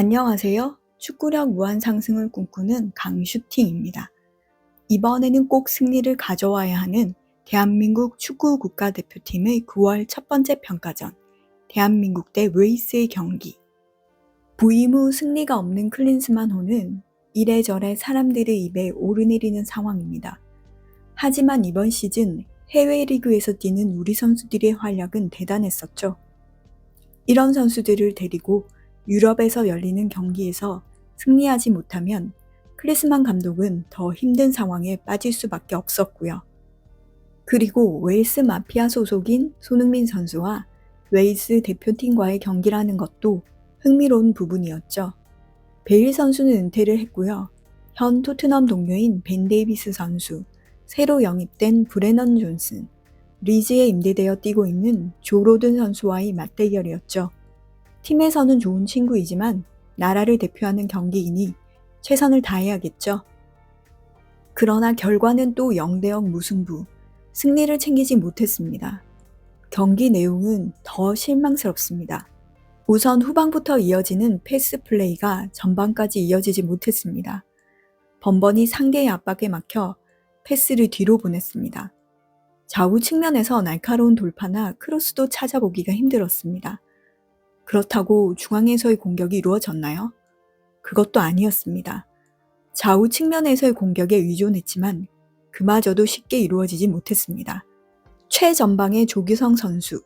안녕하세요. 축구력 무한 상승을 꿈꾸는 강슈팅입니다. 이번에는 꼭 승리를 가져와야 하는 대한민국 축구 국가대표팀의 9월 첫 번째 평가전, 대한민국 대 웨일스의 경기. 부임 후 승리가 없는 클린스만호는 이래저래 사람들의 입에 오르내리는 상황입니다. 하지만 이번 시즌 해외 리그에서 뛰는 우리 선수들의 활약은 대단했었죠. 이런 선수들을 데리고 유럽에서 열리는 경기에서 승리하지 못하면 클리스만 감독은 더 힘든 상황에 빠질 수밖에 없었고요. 그리고 웨일스 마피아 소속인 손흥민 선수와 웨일스 대표팀과의 경기라는 것도 흥미로운 부분이었죠. 베일 선수는 은퇴를 했고요. 현 토트넘 동료인 벤 데이비스 선수, 새로 영입된 브레넌 존슨, 리즈에 임대되어 뛰고 있는 조 로든 선수와의 맞대결이었죠. 팀에서는 좋은 친구이지만 나라를 대표하는 경기이니 최선을 다해야겠죠. 그러나 결과는 또 0대0 무승부, 승리를 챙기지 못했습니다. 경기 내용은 더 실망스럽습니다. 우선 후방부터 이어지는 패스 플레이가 전반까지 이어지지 못했습니다. 번번이 상대의 압박에 막혀 패스를 뒤로 보냈습니다. 좌우 측면에서 날카로운 돌파나 크로스도 찾아보기가 힘들었습니다. 그렇다고 중앙에서의 공격이 이루어졌나요? 그것도 아니었습니다. 좌우 측면에서의 공격에 의존했지만 그마저도 쉽게 이루어지지 못했습니다. 최전방의 조규성 선수,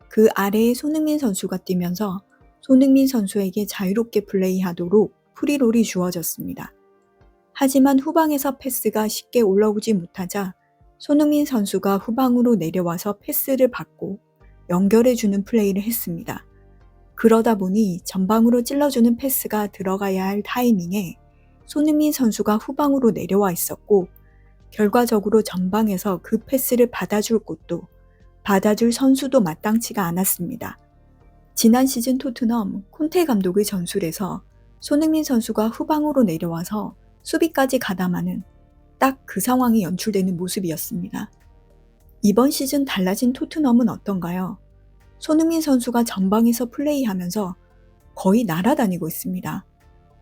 그 아래에 손흥민 선수가 뛰면서 손흥민 선수에게 자유롭게 플레이하도록 프리롤이 주어졌습니다. 하지만 후방에서 패스가 쉽게 올라오지 못하자 손흥민 선수가 후방으로 내려와서 패스를 받고 연결해주는 플레이를 했습니다. 그러다 보니 전방으로 찔러주는 패스가 들어가야 할 타이밍에 손흥민 선수가 후방으로 내려와 있었고 결과적으로 전방에서 그 패스를 받아줄 곳도 받아줄 선수도 마땅치가 않았습니다. 지난 시즌 토트넘 콘테 감독의 전술에서 손흥민 선수가 후방으로 내려와서 수비까지 가담하는 딱 그 상황이 연출되는 모습이었습니다. 이번 시즌 달라진 토트넘은 어떤가요? 손흥민 선수가 전방에서 플레이하면서 거의 날아다니고 있습니다.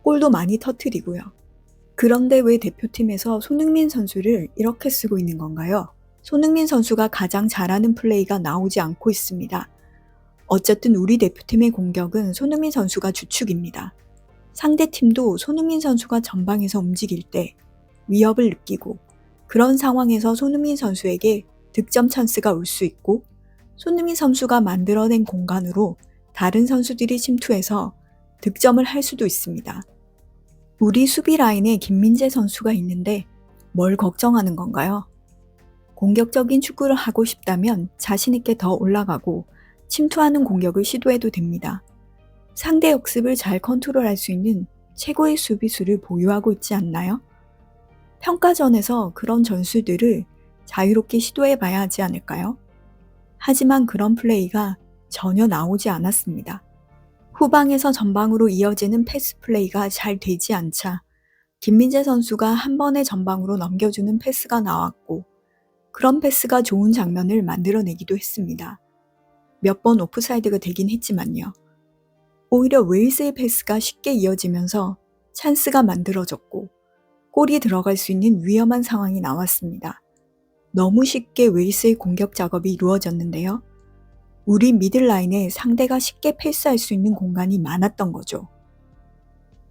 골도 많이 터뜨리고요. 그런데 왜 대표팀에서 손흥민 선수를 이렇게 쓰고 있는 건가요? 손흥민 선수가 가장 잘하는 플레이가 나오지 않고 있습니다. 어쨌든 우리 대표팀의 공격은 손흥민 선수가 주축입니다. 상대팀도 손흥민 선수가 전방에서 움직일 때 위협을 느끼고 그런 상황에서 손흥민 선수에게 득점 찬스가 올 수 있고 손흥민 선수가 만들어낸 공간으로 다른 선수들이 침투해서 득점을 할 수도 있습니다. 우리 수비 라인에 김민재 선수가 있는데 뭘 걱정하는 건가요? 공격적인 축구를 하고 싶다면 자신 있게 더 올라가고 침투하는 공격을 시도해도 됩니다. 상대 역습을 잘 컨트롤할 수 있는 최고의 수비수를 보유하고 있지 않나요? 평가전에서 그런 전술들을 자유롭게 시도해봐야 하지 않을까요? 하지만 그런 플레이가 전혀 나오지 않았습니다. 후방에서 전방으로 이어지는 패스 플레이가 잘 되지 않자 김민재 선수가 한 번에 전방으로 넘겨주는 패스가 나왔고 그런 패스가 좋은 장면을 만들어내기도 했습니다. 몇 번 오프사이드가 되긴 했지만요. 오히려 웨일스의 패스가 쉽게 이어지면서 찬스가 만들어졌고 골이 들어갈 수 있는 위험한 상황이 나왔습니다. 너무 쉽게 웨일스의 공격 작업이 이루어졌는데요. 우리 미들라인에 상대가 쉽게 패스할 수 있는 공간이 많았던 거죠.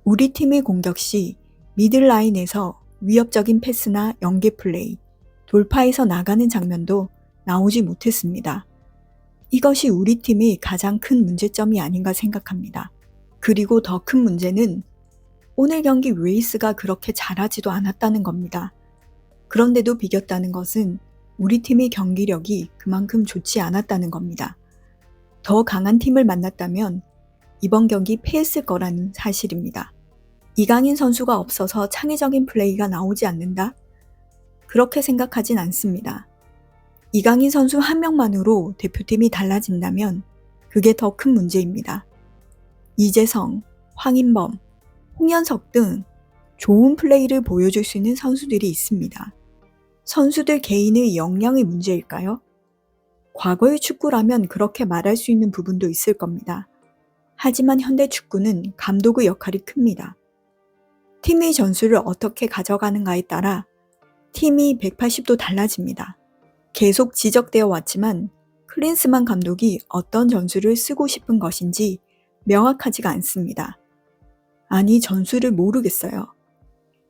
우리 팀의 공격 시 미들라인에서 위협적인 패스나 연계 플레이, 돌파해서 나가는 장면도 나오지 못했습니다. 이것이 우리 팀의 가장 큰 문제점이 아닌가 생각합니다. 그리고 더 큰 문제는 오늘 경기 웨일스가 그렇게 잘하지도 않았다는 겁니다. 그런데도 비겼다는 것은 우리 팀의 경기력이 그만큼 좋지 않았다는 겁니다. 더 강한 팀을 만났다면 이번 경기 패했을 거라는 사실입니다. 이강인 선수가 없어서 창의적인 플레이가 나오지 않는다? 그렇게 생각하진 않습니다. 이강인 선수 한 명만으로 대표팀이 달라진다면 그게 더 큰 문제입니다. 이재성, 황인범, 홍현석 등 좋은 플레이를 보여줄 수 있는 선수들이 있습니다. 선수들 개인의 역량의 문제일까요? 과거의 축구라면 그렇게 말할 수 있는 부분도 있을 겁니다. 하지만 현대 축구는 감독의 역할이 큽니다. 팀의 전술을 어떻게 가져가는가에 따라 팀이 180도 달라집니다. 계속 지적되어 왔지만 클린스만 감독이 어떤 전술을 쓰고 싶은 것인지 명확하지가 않습니다. 아니, 전술을 모르겠어요.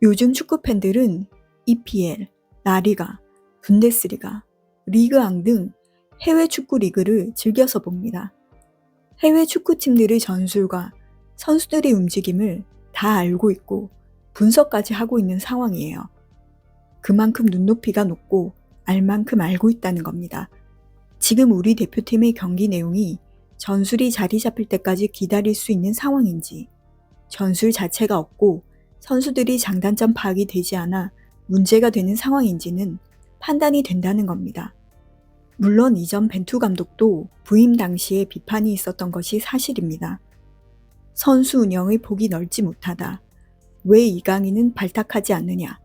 요즘 축구 팬들은 EPL, 라리가, 분데스리가, 리그앙 등 해외 축구 리그를 즐겨서 봅니다. 해외 축구팀들의 전술과 선수들의 움직임을 다 알고 있고 분석까지 하고 있는 상황이에요. 그만큼 눈높이가 높고 알 만큼 알고 있다는 겁니다. 지금 우리 대표팀의 경기 내용이 전술이 자리 잡힐 때까지 기다릴 수 있는 상황인지, 전술 자체가 없고 선수들이 장단점 파악이 되지 않아 문제가 되는 상황인지는 판단이 된다는 겁니다. 물론 이전 벤투 감독도 부임 당시에 비판이 있었던 것이 사실입니다. 선수 운영의 폭이 넓지 못하다. 왜 이강인은 발탁하지 않느냐.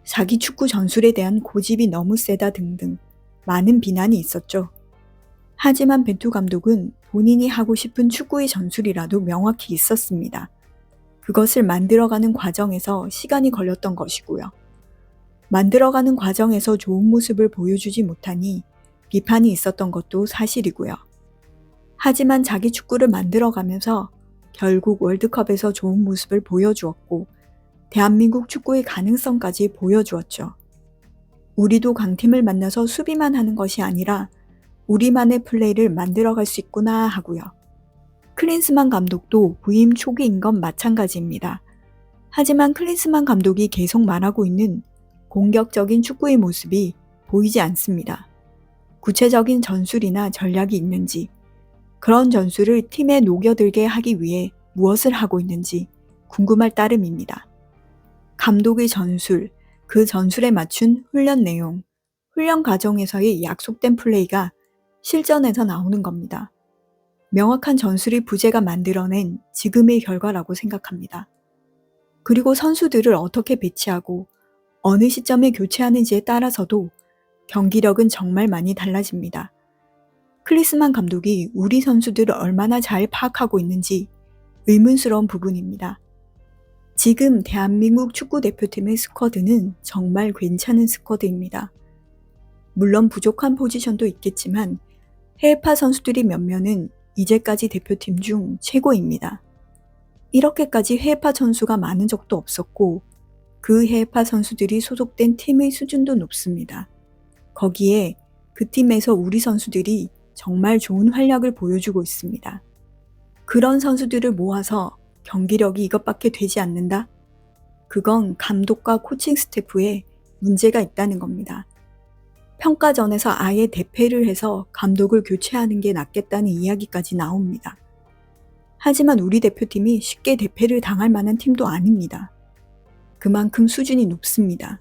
자기 축구 전술에 대한 고집이 너무 세다 등등 많은 비난이 있었죠. 하지만 벤투 감독은 본인이 하고 싶은 축구의 전술이라도 명확히 있었습니다. 그것을 만들어가는 과정에서 시간이 걸렸던 것이고요. 만들어가는 과정에서 좋은 모습을 보여주지 못하니 비판이 있었던 것도 사실이고요. 하지만 자기 축구를 만들어가면서 결국 월드컵에서 좋은 모습을 보여주었고 대한민국 축구의 가능성까지 보여주었죠. 우리도 강팀을 만나서 수비만 하는 것이 아니라 우리만의 플레이를 만들어갈 수 있구나 하고요. 클린스만 감독도 부임 초기인 건 마찬가지입니다. 하지만 클린스만 감독이 계속 말하고 있는 공격적인 축구의 모습이 보이지 않습니다. 구체적인 전술이나 전략이 있는지, 그런 전술을 팀에 녹여들게 하기 위해 무엇을 하고 있는지 궁금할 따름입니다. 감독의 전술, 그 전술에 맞춘 훈련 내용, 훈련 과정에서의 약속된 플레이가 실전에서 나오는 겁니다. 명확한 전술의 부재가 만들어낸 지금의 결과라고 생각합니다. 그리고 선수들을 어떻게 배치하고 어느 시점에 교체하는지에 따라서도 경기력은 정말 많이 달라집니다. 클린스만 감독이 우리 선수들을 얼마나 잘 파악하고 있는지 의문스러운 부분입니다. 지금 대한민국 축구대표팀의 스쿼드는 정말 괜찮은 스쿼드입니다. 물론 부족한 포지션도 있겠지만 해외파 선수들이 몇몇은 이제까지 대표팀 중 최고입니다. 이렇게까지 해외파 선수가 많은 적도 없었고 그 해외파 선수들이 소속된 팀의 수준도 높습니다. 거기에 그 팀에서 우리 선수들이 정말 좋은 활약을 보여주고 있습니다. 그런 선수들을 모아서 경기력이 이것밖에 되지 않는다? 그건 감독과 코칭 스태프에 문제가 있다는 겁니다. 평가전에서 아예 대패를 해서 감독을 교체하는 게 낫겠다는 이야기까지 나옵니다. 하지만 우리 대표팀이 쉽게 대패를 당할 만한 팀도 아닙니다. 그만큼 수준이 높습니다.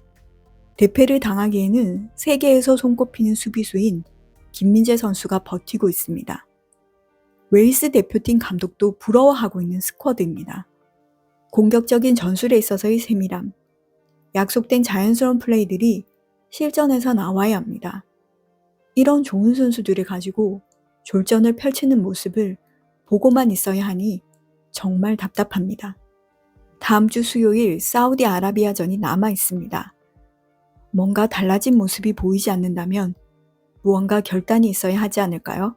대패를 당하기에는 세계에서 손꼽히는 수비수인 김민재 선수가 버티고 있습니다. 웨일스 대표팀 감독도 부러워하고 있는 스쿼드입니다. 공격적인 전술에 있어서의 세밀함, 약속된 자연스러운 플레이들이 실전에서 나와야 합니다. 이런 좋은 선수들을 가지고 졸전을 펼치는 모습을 보고만 있어야 하니 정말 답답합니다. 다음 주 수요일 사우디아라비아전이 남아 있습니다. 뭔가 달라진 모습이 보이지 않는다면 무언가 결단이 있어야 하지 않을까요?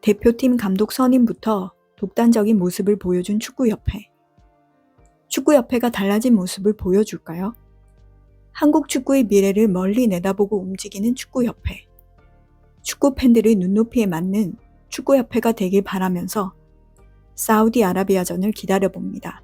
대표팀 감독 선임부터 독단적인 모습을 보여준 축구협회. 축구협회가 달라진 모습을 보여줄까요? 한국 축구의 미래를 멀리 내다보고 움직이는 축구협회. 축구 팬들의 눈높이에 맞는 축구협회가 되길 바라면서 사우디아라비아전을 기다려봅니다.